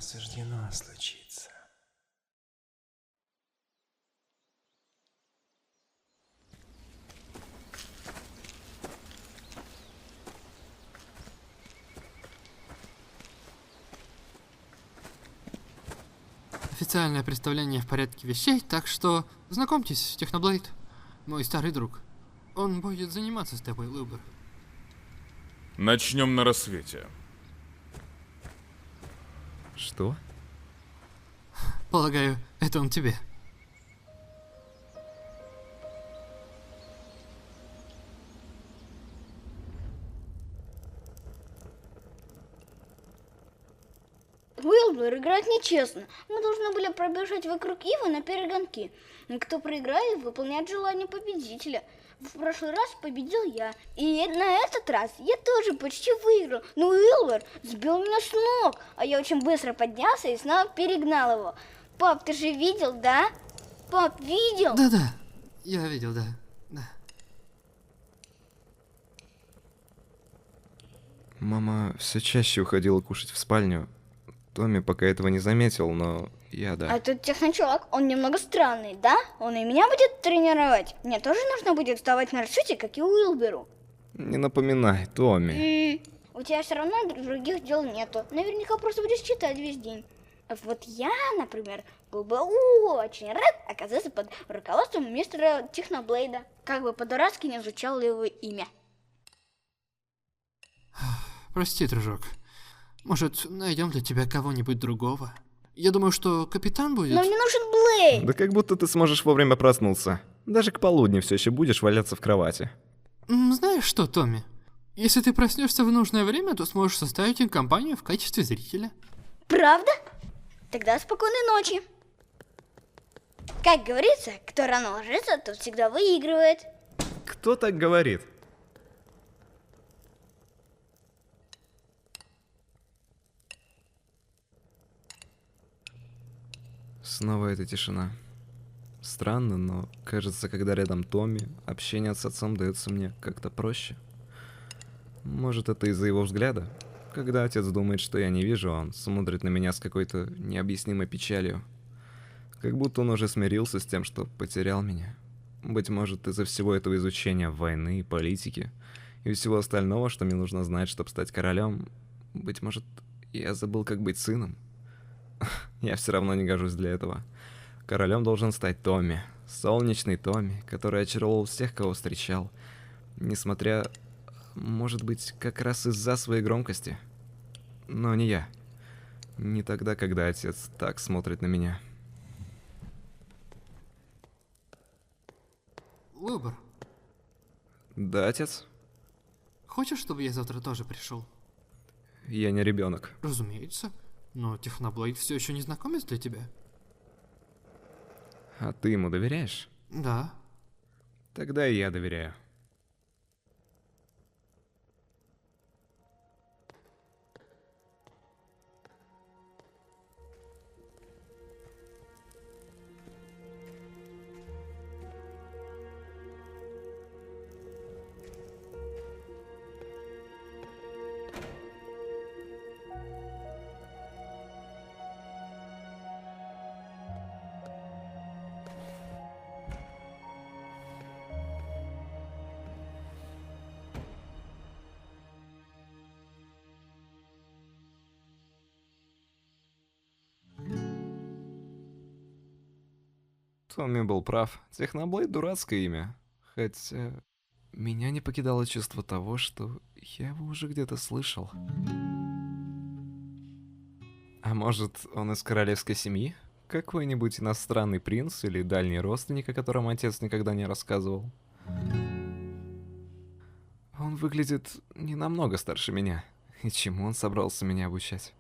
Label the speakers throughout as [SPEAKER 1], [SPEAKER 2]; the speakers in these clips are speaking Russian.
[SPEAKER 1] суждено случиться.
[SPEAKER 2] Официальное представление в порядке вещей, так что знакомьтесь, Техноблейд, мой старый друг. Он будет заниматься с тобой, Лубер.
[SPEAKER 3] Начнем на рассвете.
[SPEAKER 4] Что?
[SPEAKER 2] Полагаю, это он тебе.
[SPEAKER 5] Уилбер играет нечестно. Мы должны были пробежать вокруг Ивы на перегонки. И кто проиграет, выполняет желание победителя. В прошлый раз победил я. И на этот раз я тоже почти выиграл. Но Уилбер сбил меня с ног. А я очень быстро поднялся и снова перегнал его. Пап, ты же видел, да? Пап, видел?
[SPEAKER 2] Да-да, я видел, да.
[SPEAKER 4] Мама все чаще уходила кушать в спальню. Томми пока этого не заметил, но я да.
[SPEAKER 5] А тут техночелок, он немного странный, да? Он и меня будет тренировать. Мне тоже нужно будет вставать на рассвете, как и Уилберу.
[SPEAKER 4] Не напоминай, Томми.
[SPEAKER 5] У тебя все равно других дел нету. Наверняка просто будешь читать весь день. А вот я, например, был бы очень рад оказаться под руководством мистера Техноблейда. Как бы по-дурацки не звучало его имя.
[SPEAKER 2] Прости, дружок. Может, найдем для тебя кого-нибудь другого? Я думаю, что капитан будет...
[SPEAKER 5] Но мне нужен Блейд.
[SPEAKER 4] Да как будто ты сможешь вовремя проснуться. Даже к полудню все еще будешь валяться в кровати.
[SPEAKER 2] Знаешь что, Томми? Если ты проснешься в нужное время, то сможешь составить им компанию в качестве зрителя.
[SPEAKER 5] Правда? Тогда спокойной ночи. Как говорится, кто рано ложится, тот всегда выигрывает.
[SPEAKER 4] Кто так говорит? Снова эта тишина. Странно, но кажется, когда рядом Томми, общение с отцом дается мне как-то проще. Может, это из-за его взгляда? Когда отец думает, что я не вижу, он смотрит на меня с какой-то необъяснимой печалью. Как будто он уже смирился с тем, что потерял меня. Быть может, из-за всего этого изучения войны, политики и всего остального, что мне нужно знать, чтобы стать королем. Быть может, я забыл, как быть сыном. Я все равно не гожусь для этого. Королем должен стать Томми. Солнечный Томми, который очаровал всех, кого встречал. Несмотря, может быть, как раз из-за своей громкости. Но не я. Не тогда, когда отец так смотрит на меня.
[SPEAKER 2] Лубер,
[SPEAKER 4] Да, отец?
[SPEAKER 2] хочешь, чтобы я завтра тоже пришел?
[SPEAKER 4] Я не ребенок.
[SPEAKER 2] Разумеется. Но Техноблейд все еще незнакомец для тебя.
[SPEAKER 4] А ты ему доверяешь?
[SPEAKER 2] Да.
[SPEAKER 4] Тогда и я доверяю. Томми был прав. Техноблейд — дурацкое имя. Хотя меня не покидало чувство того, что я его уже где-то слышал. А может, он из королевской семьи? Какой-нибудь иностранный принц или дальний родственник, о котором отец никогда не рассказывал? Он выглядит не намного старше меня. И чему он собрался меня обучать?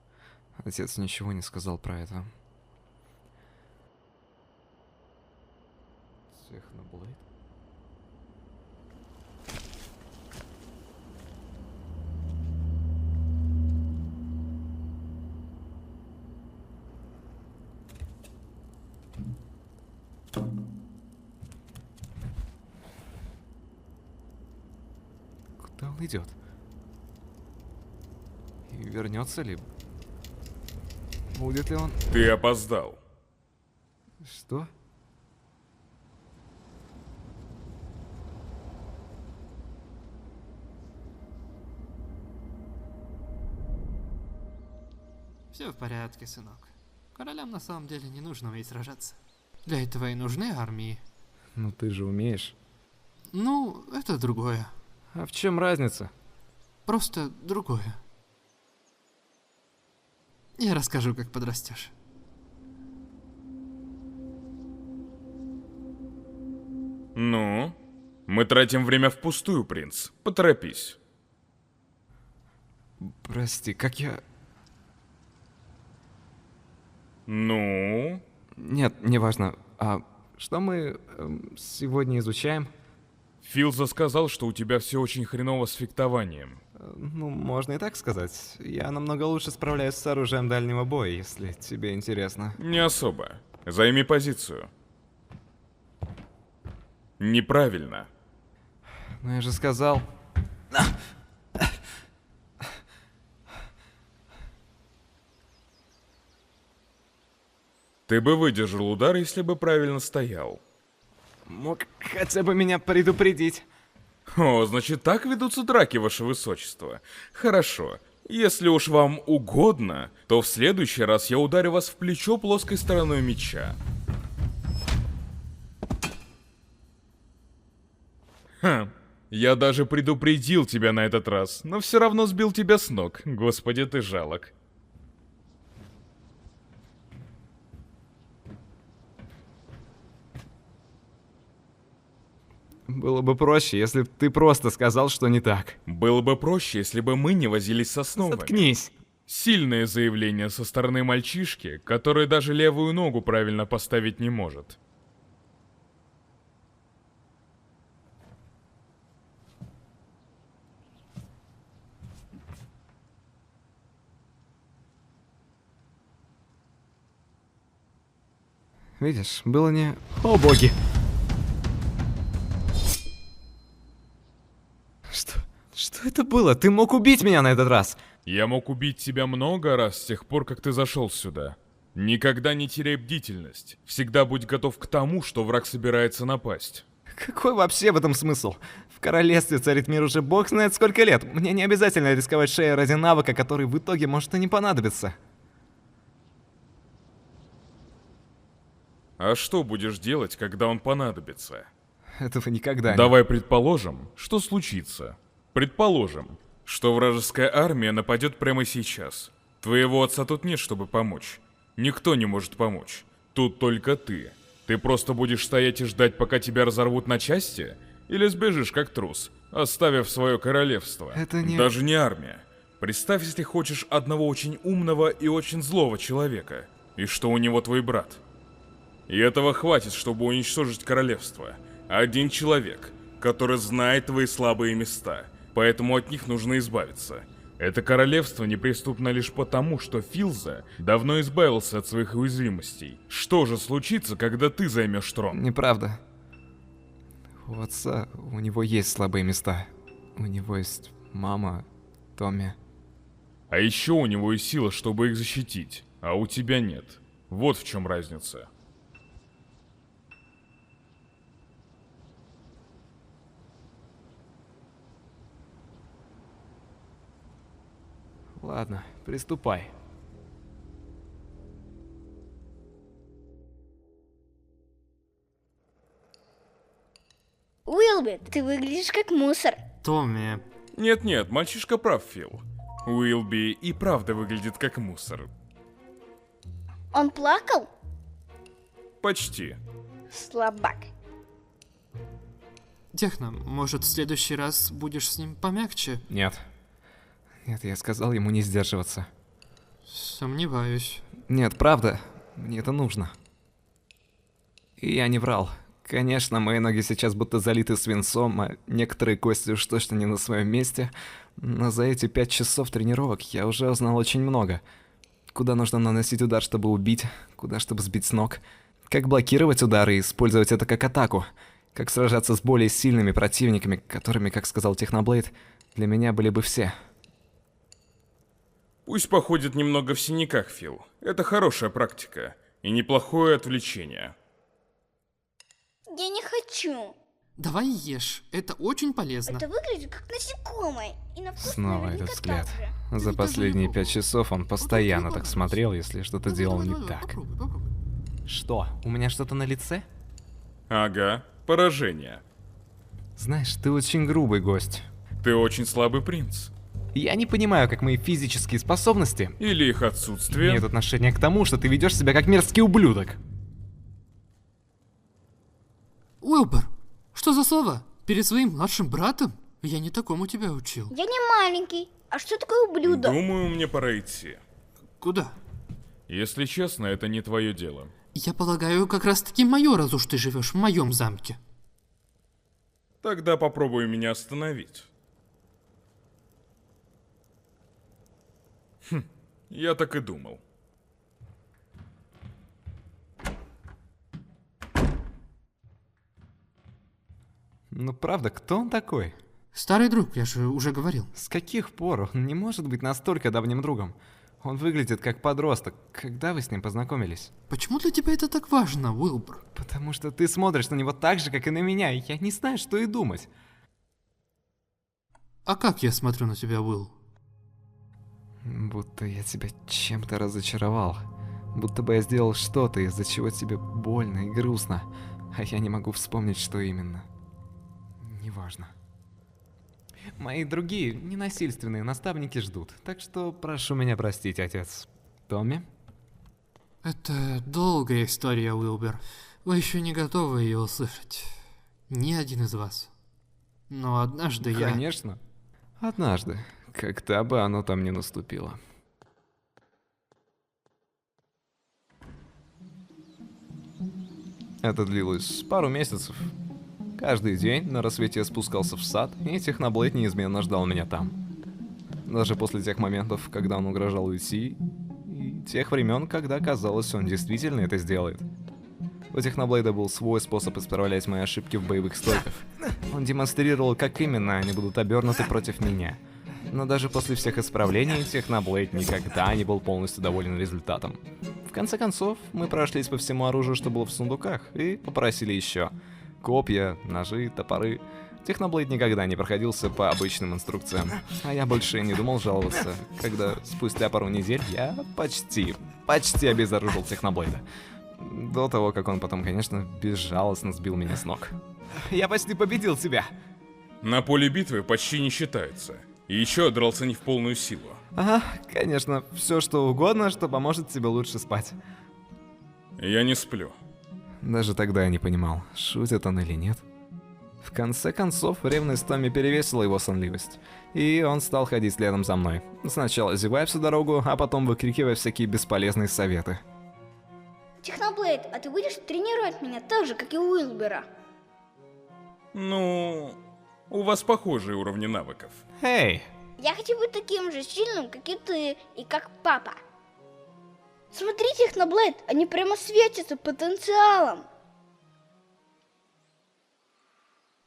[SPEAKER 4] Отец ничего не сказал про это. Техноблейд? Куда он идет? И вернется ли? Будет ли он...
[SPEAKER 3] Ты опоздал.
[SPEAKER 4] Что?
[SPEAKER 2] Все в порядке, сынок. Королям на самом деле не нужно уметь сражаться. Для этого и нужны армии.
[SPEAKER 4] Ну ты же умеешь.
[SPEAKER 2] Ну, это другое.
[SPEAKER 4] А в чем разница?
[SPEAKER 2] Просто другое. Я расскажу, как подрастешь.
[SPEAKER 3] Ну? Мы тратим время впустую, принц. Поторопись.
[SPEAKER 4] Прости, как я...
[SPEAKER 3] Ну?
[SPEAKER 4] Нет, неважно. А что мы сегодня изучаем?
[SPEAKER 3] Филза сказал, что у тебя все очень хреново с фехтованием.
[SPEAKER 4] Ну, можно и так сказать. Я намного лучше справляюсь с оружием дальнего боя, если тебе интересно.
[SPEAKER 3] Не особо. Займи позицию. Неправильно.
[SPEAKER 4] Ну я же сказал.
[SPEAKER 3] Ты бы выдержал удар, если бы правильно стоял.
[SPEAKER 4] Мог хотя бы меня предупредить.
[SPEAKER 3] О, значит, так ведутся драки, ваше высочество. Хорошо. Если уж вам угодно, то в следующий раз я ударю вас в плечо плоской стороной меча. Ха, я даже предупредил тебя на этот раз, но все равно сбил тебя с ног. Господи, ты жалок.
[SPEAKER 4] Было бы проще, если бы ты просто сказал, что не так.
[SPEAKER 3] Было бы проще, если бы мы не возились с основами.
[SPEAKER 4] Заткнись.
[SPEAKER 3] Сильное заявление со стороны мальчишки, который даже левую ногу правильно поставить не может.
[SPEAKER 4] Видишь, было не... О боги! Что это было? Ты мог убить меня на этот раз!
[SPEAKER 3] Я мог убить тебя много раз с тех пор, как ты зашел сюда. Никогда не теряй бдительность. Всегда будь готов к тому, что враг собирается напасть.
[SPEAKER 4] Какой вообще в этом смысл? В королевстве царит мир уже бог знает сколько лет. Мне не обязательно рисковать шеей ради навыка, который в итоге может и не понадобиться.
[SPEAKER 3] А что будешь делать, когда он понадобится?
[SPEAKER 4] Этого никогда не...
[SPEAKER 3] Давай предположим, что случится. Предположим, что вражеская армия нападет прямо сейчас. Твоего отца тут нет, чтобы помочь. Никто не может помочь. Тут только ты. Ты просто будешь стоять и ждать, пока тебя разорвут на части? Или сбежишь как трус, оставив свое королевство?
[SPEAKER 4] Это не...
[SPEAKER 3] Даже не армия. Представь, если хочешь одного очень умного и очень злого человека, и что у него твой брат. И этого хватит, чтобы уничтожить королевство. Один человек, который знает твои слабые места, поэтому от них нужно избавиться. Это королевство неприступно лишь потому, что Филза давно избавился от своих уязвимостей. Что же случится, когда ты займешь трон?
[SPEAKER 4] Неправда. У отца, у него есть слабые места. У него есть мама, Томми.
[SPEAKER 3] А еще у него есть сила, чтобы их защитить, а у тебя нет. Вот в чем разница.
[SPEAKER 4] Ладно, приступай.
[SPEAKER 5] Уилби, ты выглядишь как мусор.
[SPEAKER 2] Томми,
[SPEAKER 3] Нет-нет, мальчишка прав, Фил. Уилби и правда выглядит как мусор.
[SPEAKER 5] Он плакал?
[SPEAKER 3] Почти.
[SPEAKER 5] Слабак.
[SPEAKER 2] Техно, может, в следующий раз будешь с ним помягче?
[SPEAKER 4] Нет. Нет, я сказал ему не сдерживаться.
[SPEAKER 2] Сомневаюсь.
[SPEAKER 4] Нет, правда, мне это нужно. И я не врал. Конечно, мои ноги сейчас будто залиты свинцом, а некоторые кости уж точно не на своем месте. Но за эти 5 часов тренировок я уже узнал очень много. Куда нужно наносить удар, чтобы убить, куда, чтобы сбить с ног. Как блокировать удары и использовать это как атаку. Как сражаться с более сильными противниками, которыми, как сказал Техноблейд, для меня были бы все.
[SPEAKER 3] Пусть походит немного в синяках, Фил. Это хорошая практика и неплохое отвлечение.
[SPEAKER 5] Я не хочу.
[SPEAKER 2] Давай ешь, это очень полезно.
[SPEAKER 5] Это выглядит как насекомое. И на вкус
[SPEAKER 4] Снова
[SPEAKER 5] наверняка
[SPEAKER 4] этот взгляд.
[SPEAKER 5] так же.
[SPEAKER 4] За
[SPEAKER 2] Ты
[SPEAKER 4] последние
[SPEAKER 2] даже
[SPEAKER 4] 5 часов он постоянно так
[SPEAKER 2] попробуй.
[SPEAKER 4] смотрел, если что-то
[SPEAKER 2] Давай,
[SPEAKER 4] делал
[SPEAKER 2] давай,
[SPEAKER 4] не
[SPEAKER 2] давай,
[SPEAKER 4] так.
[SPEAKER 2] Попробуй.
[SPEAKER 4] Что, у меня что-то на лице?
[SPEAKER 3] Ага, поражение.
[SPEAKER 4] Знаешь, ты очень грубый гость.
[SPEAKER 3] Ты очень слабый принц.
[SPEAKER 4] Я не понимаю, как мои физические способности
[SPEAKER 3] Или их отсутствие.
[SPEAKER 4] имеют отношение к тому, что ты ведешь себя как мерзкий ублюдок.
[SPEAKER 2] Уилбер, что за слова? Перед своим младшим братом? Я не такому тебя учил.
[SPEAKER 5] Я не маленький. А что такое ублюдок?
[SPEAKER 3] Думаю, мне пора идти.
[SPEAKER 2] Куда?
[SPEAKER 3] Если честно, это не твое дело.
[SPEAKER 2] Я полагаю, как раз таки мое, раз уж ты живешь в моем замке.
[SPEAKER 3] Тогда попробуй меня остановить. Я так и думал.
[SPEAKER 4] Ну правда, кто он такой?
[SPEAKER 2] Старый друг, я же уже говорил.
[SPEAKER 4] С каких пор он не может быть настолько давним другом? Он выглядит как подросток. Когда вы с ним познакомились?
[SPEAKER 2] Почему для тебя это так важно, Уилбер?
[SPEAKER 4] Потому что ты смотришь на него так же, как и на меня, и я не знаю, что и думать.
[SPEAKER 2] А как я смотрю на тебя, Уилл?
[SPEAKER 4] Будто я тебя чем-то разочаровал. Будто бы я сделал что-то, из-за чего тебе больно и грустно. А я не могу вспомнить, что именно. Неважно. Мои другие ненасильственные наставники ждут, так что прошу меня простить, отец. Томми?
[SPEAKER 2] Это долгая история, Уилбер. Вы еще не готовы ее услышать. Ни один из вас. Но однажды я...
[SPEAKER 4] Конечно. Однажды. Когда бы оно там не наступило. Это длилось пару месяцев. Каждый день на рассвете я спускался в сад, и Техноблейд неизменно ждал меня там. Даже после тех моментов, когда он угрожал уйти, и тех времен, когда казалось, он действительно это сделает. У Техноблейда был свой способ исправлять мои ошибки в боевых стойках. Он демонстрировал, как именно они будут обернуты против меня. Но даже после всех исправлений, Техноблейд никогда не был полностью доволен результатом. В конце концов, мы прошлись по всему оружию, что было в сундуках, и попросили еще. Копья, ножи, топоры. Техноблейд никогда не проходился по обычным инструкциям. А я больше и не думал жаловаться, когда спустя пару недель я почти обезоружил Техноблейда. До того, как он потом, конечно, безжалостно сбил меня с ног. Я почти победил тебя!
[SPEAKER 3] На поле битвы почти не считается. И еще дрался не в полную силу.
[SPEAKER 4] Ага, конечно, все что угодно, что поможет тебе лучше спать.
[SPEAKER 3] Я не сплю.
[SPEAKER 4] Даже тогда я не понимал, шутит он или нет. В конце концов, ревность Томми перевесила его сонливость, и он стал ходить следом за мной. Сначала зевая всю дорогу, а потом выкрикивая всякие бесполезные советы.
[SPEAKER 5] Техноблейд, а ты будешь тренировать меня так же, как и Уилбера?
[SPEAKER 3] Ну, у вас похожие уровни навыков.
[SPEAKER 4] Эй!
[SPEAKER 5] Я хочу быть таким же сильным, как и ты, и как папа. Смотри, Техноблейд, они прямо светятся потенциалом.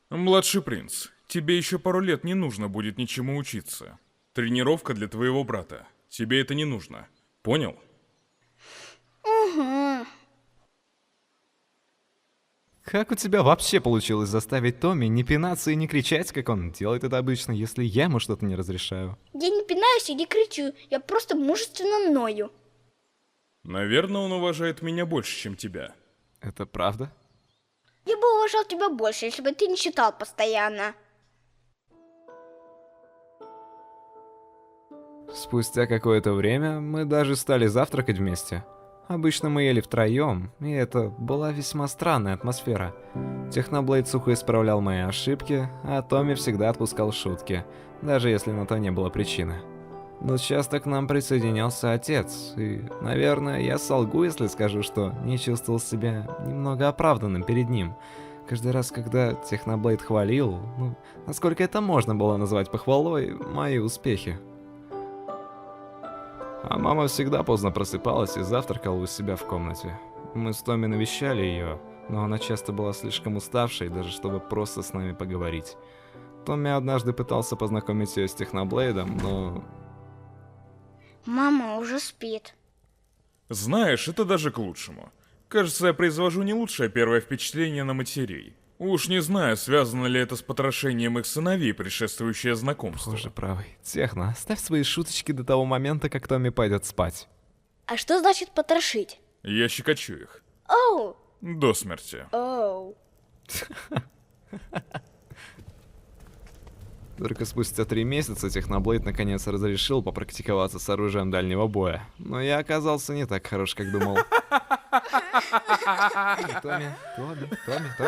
[SPEAKER 3] Младший принц, тебе еще пару лет не нужно будет ничему учиться. Тренировка для твоего брата. Тебе это не нужно. Понял?
[SPEAKER 5] Угу.
[SPEAKER 4] Как у тебя вообще получилось заставить Томми не пинаться и не кричать, как он делает это обычно, если я ему что-то не разрешаю?
[SPEAKER 5] Я не пинаюсь и не кричу, я просто мужественно ною.
[SPEAKER 3] Наверное, он уважает меня больше, чем тебя.
[SPEAKER 4] Это правда?
[SPEAKER 5] Я бы уважал тебя больше, если бы ты не считал постоянно.
[SPEAKER 4] Спустя какое-то время мы даже стали завтракать вместе. Обычно мы ели втроем, и это была весьма странная атмосфера. Техноблейд сухо исправлял мои ошибки, а Томми всегда отпускал шутки, даже если на то не было причины. Но часто к нам присоединялся отец, и, наверное, я солгу, если скажу, что не чувствовал себя немного оправданным перед ним. Каждый раз, когда Техноблейд хвалил, насколько это можно было назвать похвалой, мои успехи. А мама всегда поздно просыпалась и завтракала у себя в комнате. Мы с Томми навещали ее, но она часто была слишком уставшей, даже чтобы просто с нами поговорить. Томми однажды пытался познакомить ее с Техноблейдом, но...
[SPEAKER 5] Мама уже спит.
[SPEAKER 3] Знаешь, это даже к лучшему. Кажется, я произвожу не лучшее первое впечатление на матерей. Уж не знаю, связано ли это с потрошением их сыновей, предшествующее знакомство.
[SPEAKER 4] Боже правый. Техно, оставь свои шуточки до того момента, как Томми пойдет спать.
[SPEAKER 5] А что значит потрошить?
[SPEAKER 3] Я щекочу их.
[SPEAKER 5] Оу!
[SPEAKER 3] До смерти.
[SPEAKER 5] Оу!
[SPEAKER 4] Только спустя 3 месяца Техноблейд наконец разрешил попрактиковаться с оружием дальнего боя. Но я оказался не так хорош, как думал. Томми,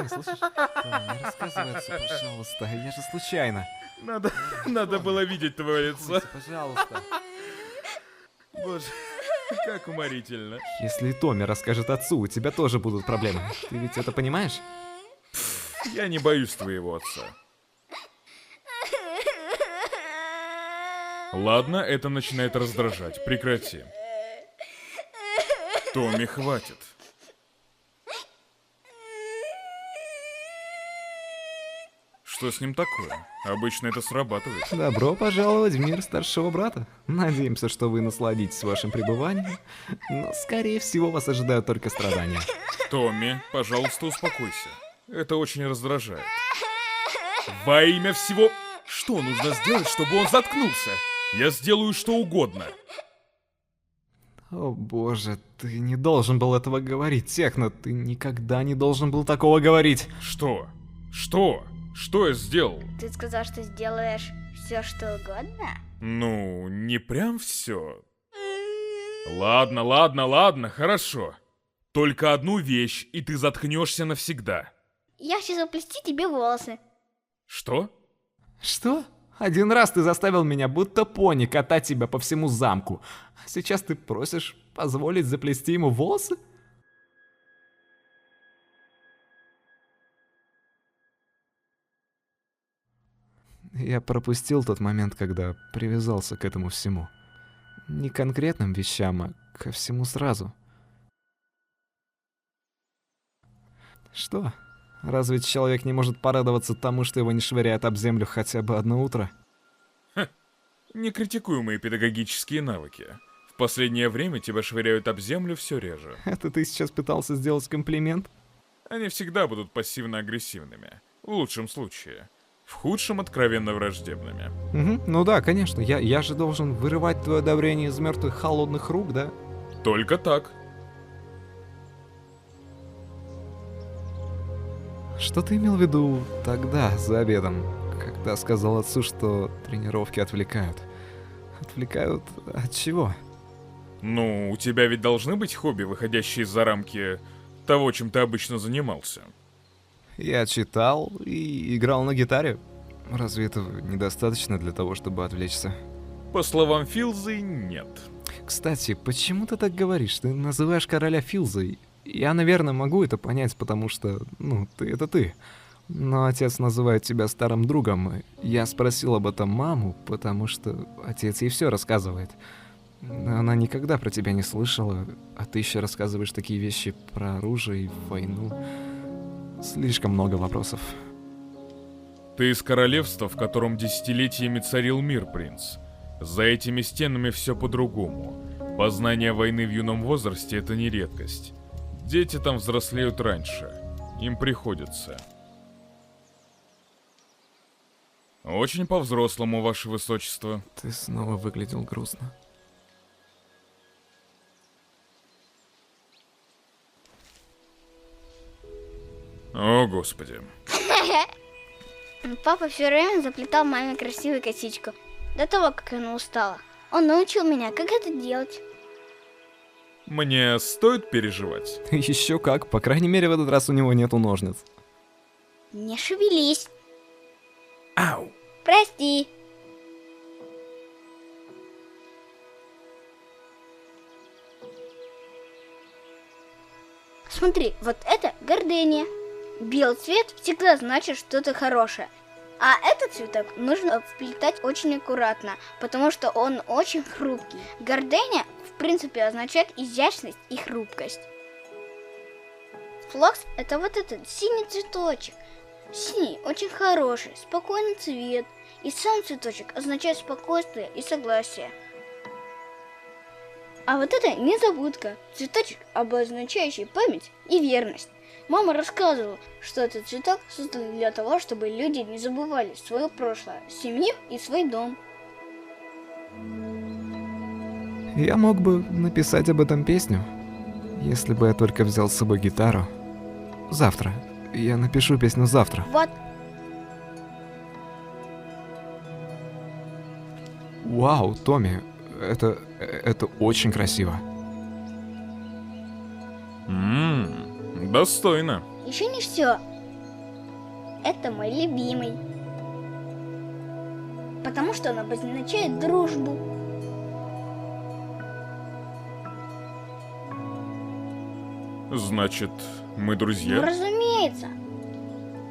[SPEAKER 4] слышишь? Томми, не рассказывай отцу, пожалуйста, я же случайно.
[SPEAKER 3] Надо было видеть твое лицо.
[SPEAKER 4] Пожалуйста.
[SPEAKER 3] Боже, как уморительно.
[SPEAKER 4] Если и Томми расскажет отцу, у тебя тоже будут проблемы. Ты ведь это понимаешь?
[SPEAKER 3] Я не боюсь твоего отца. Ладно, это начинает раздражать. Прекрати. Томми, хватит. Что с ним такое? Обычно это срабатывает.
[SPEAKER 4] Добро пожаловать в мир старшего брата. Надеемся, что вы насладитесь вашим пребыванием, но, скорее всего, вас ожидают только страдания.
[SPEAKER 3] Томми, пожалуйста, успокойся. Это очень раздражает. Во имя всего... Что нужно сделать, чтобы он заткнулся? Я сделаю что угодно.
[SPEAKER 4] О боже, ты не должен был этого говорить, Техно. Ты никогда не должен был такого говорить.
[SPEAKER 3] Что? Что? Что я сделал?
[SPEAKER 5] Ты сказал, что сделаешь все, что угодно?
[SPEAKER 3] Ну, не прям все. Ладно, хорошо. Только одну вещь, и ты заткнешься навсегда.
[SPEAKER 5] Я хочу заплести тебе волосы.
[SPEAKER 3] Что?
[SPEAKER 4] Что? Один раз ты заставил меня будто пони катать тебя по всему замку. А сейчас ты просишь позволить заплести ему волосы? Я пропустил тот момент, когда привязался к этому всему. Не к конкретным вещам, а ко всему сразу. Что? Разве человек не может порадоваться тому, что его не швыряет об землю хотя бы одно утро?
[SPEAKER 3] Не критикуй мои педагогические навыки. В последнее время тебя швыряют об землю все реже.
[SPEAKER 4] Это ты сейчас пытался сделать комплимент?
[SPEAKER 3] Они всегда будут пассивно-агрессивными. В лучшем случае. В худшем — откровенно враждебными.
[SPEAKER 4] Угу, ну да, конечно. Я же должен вырывать твое одобрение из мертвых холодных рук, да?
[SPEAKER 3] Только так.
[SPEAKER 4] Что ты имел в виду тогда, за обедом, когда сказал отцу, что тренировки отвлекают? Отвлекают от чего?
[SPEAKER 3] Ну, у тебя ведь должны быть хобби, выходящие за рамки того, чем ты обычно занимался.
[SPEAKER 4] Я читал и играл на гитаре. Разве этого недостаточно для того, чтобы отвлечься?
[SPEAKER 3] По словам Филзы, нет.
[SPEAKER 4] Кстати, почему ты так говоришь? Ты называешь короля Филзой. Я, наверное, могу это понять, потому что, ты — это ты. Но отец называет тебя старым другом, и я спросил об этом маму, потому что отец ей все рассказывает. Она никогда про тебя не слышала, а ты еще рассказываешь такие вещи про оружие и войну. Слишком много вопросов.
[SPEAKER 3] Ты из королевства, в котором десятилетиями царил мир, принц. За этими стенами все по-другому. Познание войны в юном возрасте — это не редкость. Дети там взрослеют раньше. Им приходится. Очень по-взрослому, ваше высочество.
[SPEAKER 4] Ты снова выглядел грустно.
[SPEAKER 3] О, господи.
[SPEAKER 5] Папа все время заплетал маме красивую косичку. До того, как она устала. Он научил меня, как это делать.
[SPEAKER 3] Мне стоит переживать?
[SPEAKER 4] Еще как, по крайней мере, в этот раз у него нету ножниц.
[SPEAKER 5] Не шевелись.
[SPEAKER 3] Ау!
[SPEAKER 5] Прости. Смотри, вот это гордыня. Белый цвет всегда значит что-то хорошее. А этот цветок нужно вплетать очень аккуратно, потому что он очень хрупкий. Гордыня, в принципе, означает изящность и хрупкость. Флокс – это вот этот синий цветочек. Синий очень хороший, спокойный цвет. И сам цветочек означает спокойствие и согласие. А вот это незабудка. Цветочек, обозначающий память и верность. Мама рассказывала, что этот цветок создан для того, чтобы люди не забывали свое прошлое, семью и свой дом.
[SPEAKER 4] Я мог бы написать об этом песню, если бы я только взял с собой гитару. Завтра. Я напишу песню завтра.
[SPEAKER 5] Вот.
[SPEAKER 4] Вау, Томми, это очень красиво.
[SPEAKER 3] Достойно.
[SPEAKER 5] Еще не все. Это мой любимый. Потому что он обозначает дружбу.
[SPEAKER 3] Значит, мы
[SPEAKER 5] Ну,
[SPEAKER 3] друзья?
[SPEAKER 5] разумеется.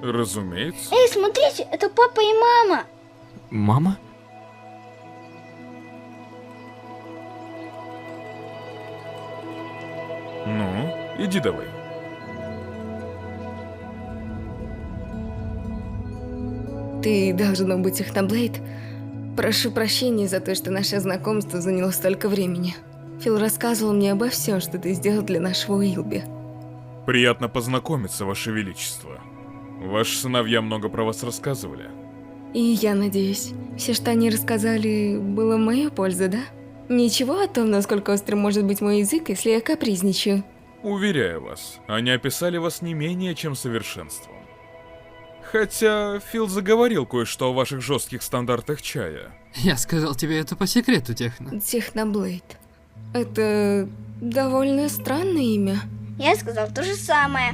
[SPEAKER 3] Разумеется.
[SPEAKER 5] Эй, смотрите, это папа и мама.
[SPEAKER 4] Мама?
[SPEAKER 3] Ну, иди давай.
[SPEAKER 6] Ты, должно быть, Техноблейд. Прошу прощения за то, что наше знакомство заняло столько времени. Фил рассказывал мне обо всем, что ты сделал для нашего Уилби.
[SPEAKER 3] Приятно познакомиться, Ваше Величество. Ваши сыновья много про вас рассказывали.
[SPEAKER 6] И я надеюсь, все, что они рассказали, было в мою пользу, да? Ничего о том, насколько острым может быть мой язык, если я капризничаю.
[SPEAKER 3] Уверяю вас, они описали вас не менее чем совершенством. Хотя Фил заговорил кое-что о ваших жестких стандартах чая.
[SPEAKER 2] Я сказал тебе это по секрету, Техно.
[SPEAKER 6] Техноблейд. Это довольно странное имя.
[SPEAKER 5] Я сказал то же самое.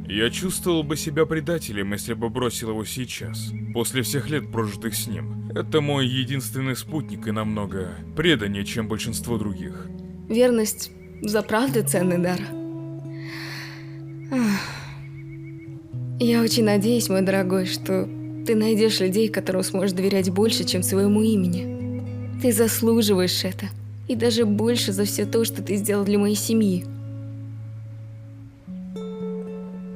[SPEAKER 3] Я чувствовал бы себя предателем, если бы бросил его сейчас, после всех лет, прожитых с ним. Это мой единственный спутник и намного преданнее, чем большинство других.
[SPEAKER 6] Верность заправду ценный дар. Ах. Я очень надеюсь, мой дорогой, что ты найдешь людей, которым сможешь доверять больше, чем своему имени. Ты заслуживаешь это. И даже больше за все то, что ты сделал для моей семьи.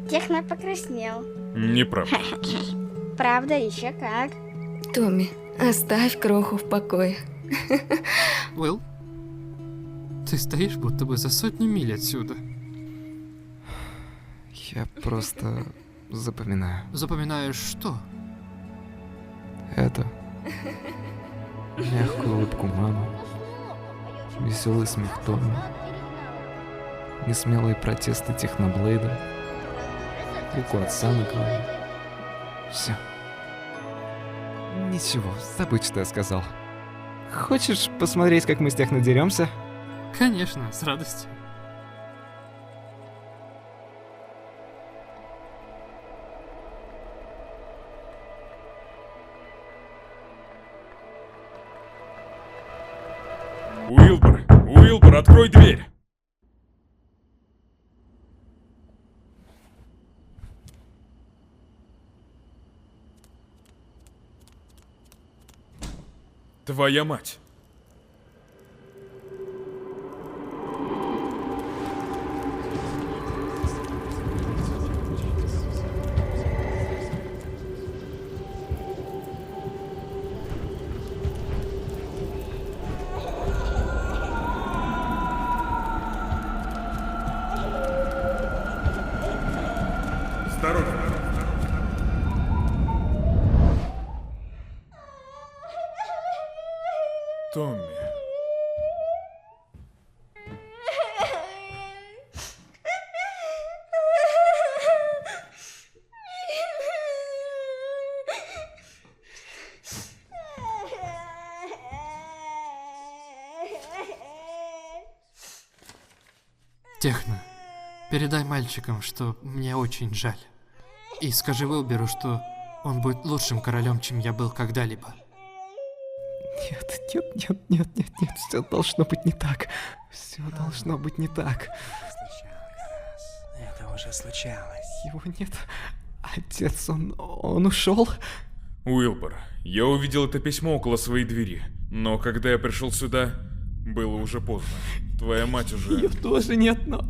[SPEAKER 5] Техно покраснел.
[SPEAKER 3] Неправда.
[SPEAKER 5] Правда, еще как.
[SPEAKER 6] Томми, оставь кроху в покое.
[SPEAKER 2] Уилл, ты стоишь будто бы за сотню миль отсюда.
[SPEAKER 4] Я просто запоминаю.
[SPEAKER 2] Запоминаешь что?
[SPEAKER 4] Это. Мягкую улыбку мамы, веселый смех Томми, несмелые протесты Техноблейда, руку отца на голове. Все. Ничего, забудь, что я сказал. Хочешь посмотреть, как мы с Техно деремся?
[SPEAKER 2] Конечно, с радостью.
[SPEAKER 3] Уилбор, открой дверь! Твоя мать. Осторожно. Томми.
[SPEAKER 2] Техно, передай мальчикам, что мне очень жаль. И скажи Уилберу, что он будет лучшим королем, чем я был когда-либо.
[SPEAKER 4] Нет, все должно быть не так. Все должно быть не так.
[SPEAKER 1] Случалось раз. Это уже случалось.
[SPEAKER 4] Его нет. Отец, он ушел?
[SPEAKER 3] Уилбор, я увидел это письмо около своей двери, но когда я пришел сюда, было уже поздно. Твоя мать уже...
[SPEAKER 4] Ее тоже нет, но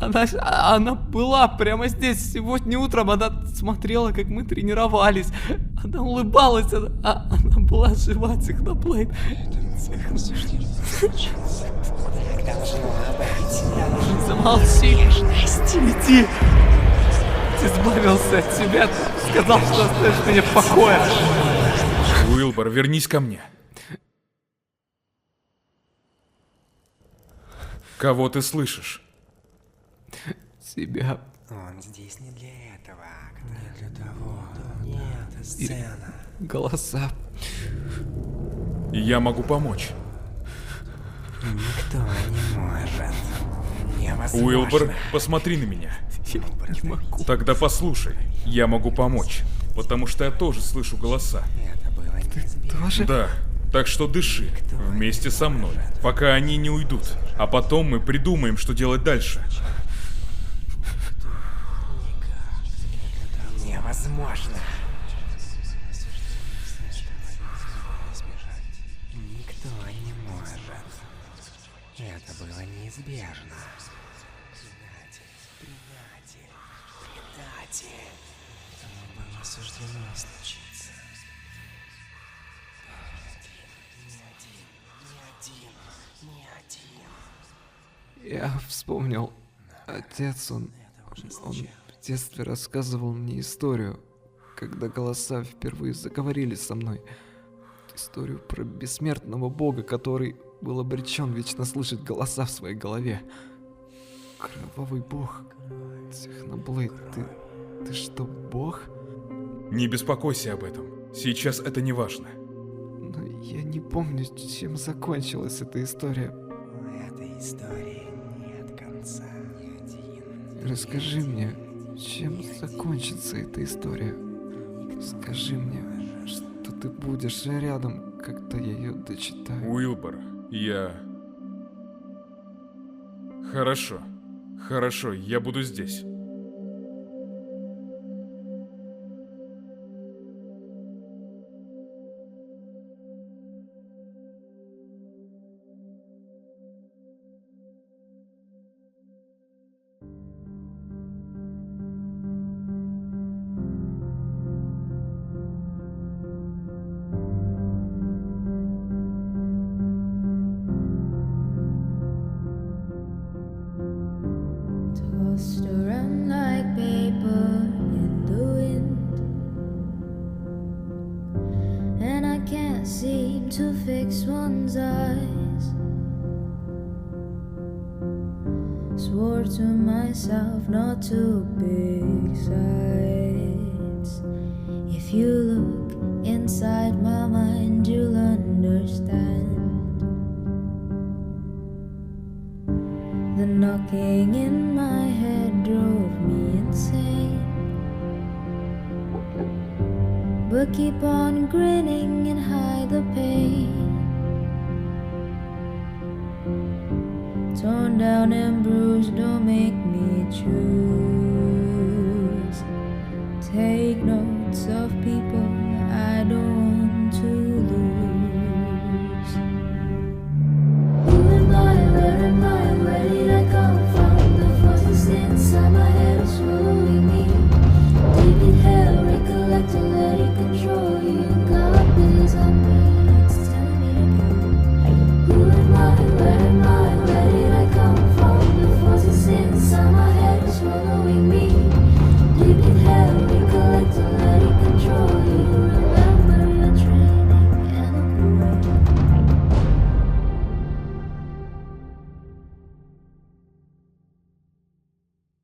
[SPEAKER 7] Она была прямо здесь сегодня утром. Она смотрела, как мы тренировались. Она улыбалась. Она была жива, Техноблейд. Замолчи. Иди. Ты избавился от тебя. Ты сказал, что оставишь меня в покое.
[SPEAKER 3] Уилбор, вернись ко мне. Кого ты слышишь?
[SPEAKER 7] Тебя.
[SPEAKER 1] Он здесь не для этого акта. Не для того. Нет, сцена.
[SPEAKER 7] Голоса.
[SPEAKER 3] Я могу помочь.
[SPEAKER 1] Никто не может. Невозможно.
[SPEAKER 3] Уилбор, посмотри на меня.
[SPEAKER 7] Я не могу.
[SPEAKER 3] Тогда послушай, я могу помочь, потому что я тоже слышу голоса.
[SPEAKER 1] Это было неизбежно.
[SPEAKER 7] Тоже?
[SPEAKER 3] Да, так что дыши вместе со мной, пока они не уйдут, а потом мы придумаем, что делать дальше.
[SPEAKER 1] Невозможно. Никто не может. Это было неизбежно. Предатель. Этому было суждено случиться. Ни один.
[SPEAKER 7] Я вспомнил. Отец, он в детстве рассказывал мне историю, когда голоса впервые заговорили со мной. Историю про бессмертного бога, который был обречен вечно слышать голоса в своей голове. Кровавый бог. Техноблейд, ты что, бог?
[SPEAKER 3] Не беспокойся об этом, сейчас это не важно.
[SPEAKER 7] Но я не помню, чем закончилась эта история.
[SPEAKER 1] У этой истории нет конца. Ни один.
[SPEAKER 7] Расскажи мне, чем закончится эта история? Скажи мне, что ты будешь рядом, когда я ее дочитаю.
[SPEAKER 3] Уилбор, я... Хорошо, я буду здесь.
[SPEAKER 8] Tossed around like paper in the wind, and I can't seem to fix one's eyes. Swore to myself not to pick sides. If you look inside my mind, you'll understand. The knocking in my head drove me insane, but keep on grinning and hide the pain. Torn down and bruised, don't make me choose. Take